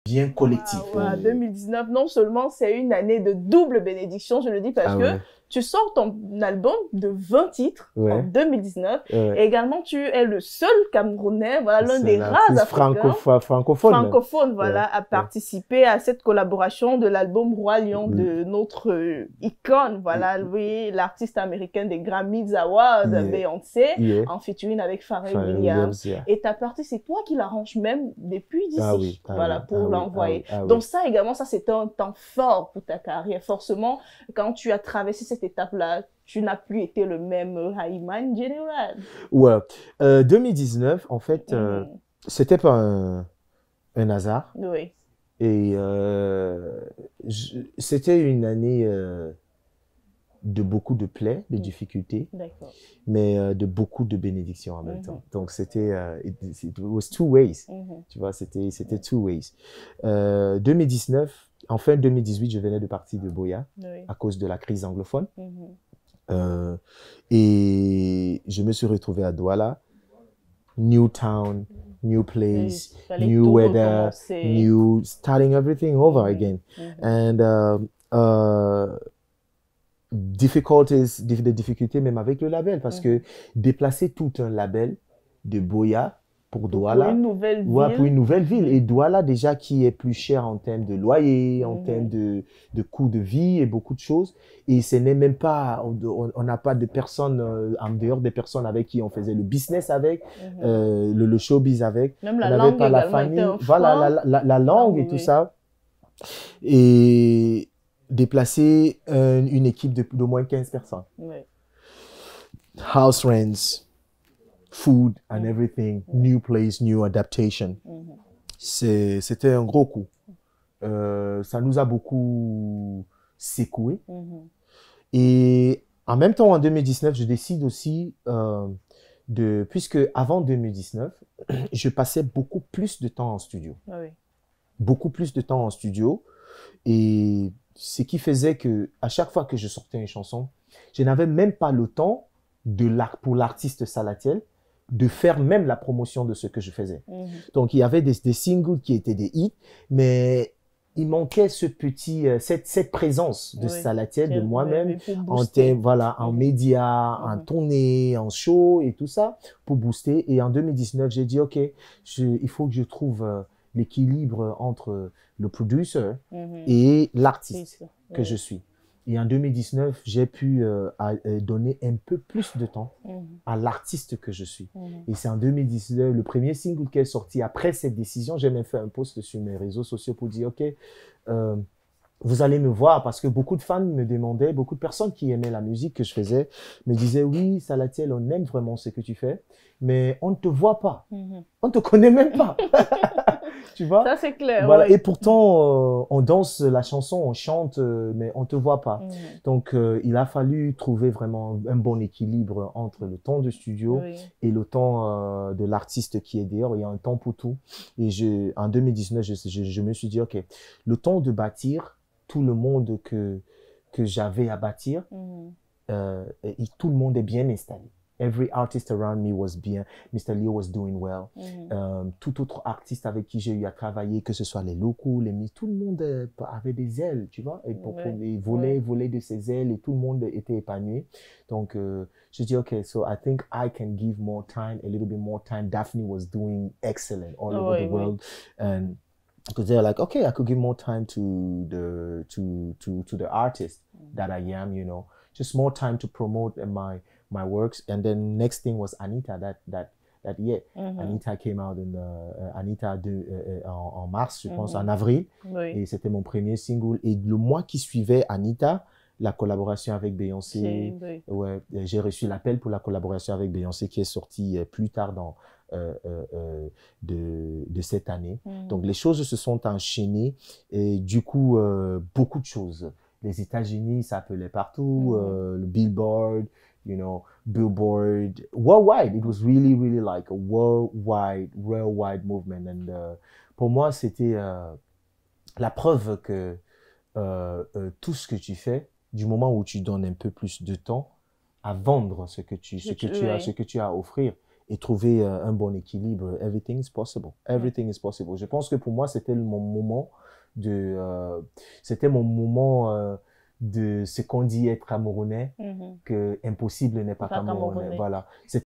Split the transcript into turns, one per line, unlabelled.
bien collectif.
Ah, 2019, non seulement c'est une année de double bénédiction, je le dis parce que tu sors ton album de 20 titres en 2019 et également tu es le seul Camerounais, voilà, l'un des rares Africains francophones, voilà, à participer à cette collaboration de l'album Roi Lion de notre icône, voilà, lui, l'artiste américaine des Grammy Awards, Beyoncé, en featuring avec Pharrell Williams. Et ta partie, c'est toi qui l'arranges même depuis d'ici, voilà, pour l'envoyer. Donc ça également, ça c'était un temps fort pour ta carrière. Forcément, quand tu as traversé cette étape-là, tu n'as plus été le même Hayman général.
Ouais. 2019, en fait, c'était pas un hasard.
Oui.
Et c'était une année de beaucoup de plaies, de difficultés, mais de beaucoup de bénédictions en même temps. Donc c'était, it was two ways. Tu vois, c'était two ways. 2019, en fin 2018, je venais de partir de Boya à cause de la crise anglophone. Et je me suis retrouvé à Douala, new town, new place, new weather, new starting everything over again. And des difficultés même avec le label, parce que déplacer tout un label de Boya pour Douala,
pour une
nouvelle ville. Et Douala déjà qui est plus cher en termes de loyer, en termes de coût de vie et beaucoup de choses. Et ce n'est même pas, on n'a pas de personnes en dehors des personnes avec qui on faisait le business avec, le showbiz avec.
Même
on
n'avait
pas la famille, voilà, la langue et tout ça. Et déplacer une équipe d'au moins 15 personnes. House rents, food and everything, new place, new adaptation. C'était un gros coup. Ça nous a beaucoup secoué. Et en même temps, en 2019, je décide aussi puisque avant 2019, je passais beaucoup plus de temps en studio. Beaucoup plus de temps en studio. Et ce qui faisait que à chaque fois que je sortais une chanson, je n'avais même pas le temps pour l'artiste Salatiel de faire même la promotion de ce que je faisais. Donc, il y avait des singles qui étaient des hits, mais il manquait ce petit, cette présence de Salatiel, de moi-même, en médias, en tournée, en show et tout ça, pour booster. Et en 2019, j'ai dit, OK, il faut que je trouve l'équilibre entre le producer et l'artiste que je suis. Et en 2019, j'ai pu donner un peu plus de temps à l'artiste que je suis. Et c'est en 2019, le premier single qui est sorti après cette décision, j'ai même fait un post sur mes réseaux sociaux pour dire, OK, vous allez me voir, parce que beaucoup de fans me demandaient, beaucoup de personnes qui aimaient la musique que je faisais, me disaient, oui, Salatiel, on aime vraiment ce que tu fais, mais on ne te voit pas. On ne te connaît même pas. Tu vois?
Ça, c'est clair.
Voilà. Et pourtant, on danse la chanson, on chante, mais on ne te voit pas. Donc, il a fallu trouver vraiment un bon équilibre entre le temps de studio et le temps de l'artiste qui est dehors. Il y a un temps pour tout. Et en 2019, je me suis dit, OK, le temps de bâtir tout le monde que j'avais à bâtir, et tout le monde est bien installé. Every artist around me was bien. Mr. Leo was doing well. Tout autre artiste avec qui j'ai eu à travailler, que ce soit les locaux, tout le monde avait des ailes, tu vois, et volait de ses ailes et tout le monde était épanoui. Donc, je dis, OK, so I think I can give more time, a little bit more time. Daphne was doing excellent all over the world. And because they're like, okay, I could give more time to the artist that I am, you know, just more time to promote my works. And then next thing was Anita that year. Anita came out en mars, je pense, en avril. Et c'était mon premier single. Et le mois qui suivait Anita, la collaboration avec Beyoncé, j'ai reçu l'appel pour la collaboration avec Beyoncé qui est sortie plus tard de cette année. Donc les choses se sont enchaînées et du coup, beaucoup de choses. Les États-Unis, ça appelait partout, le Billboard, you know, Billboard, worldwide. It was really, really like a worldwide movement. And pour moi, c'était la preuve que tout ce que tu fais, du moment où tu donnes un peu plus de temps à vendre ce que tu as à offrir, et trouver un bon équilibre. Everything is possible. Everything is possible. Je pense que pour moi, c'était mon moment de ce qu'on dit être camerounais, que impossible n'est pas camerounais. Voilà.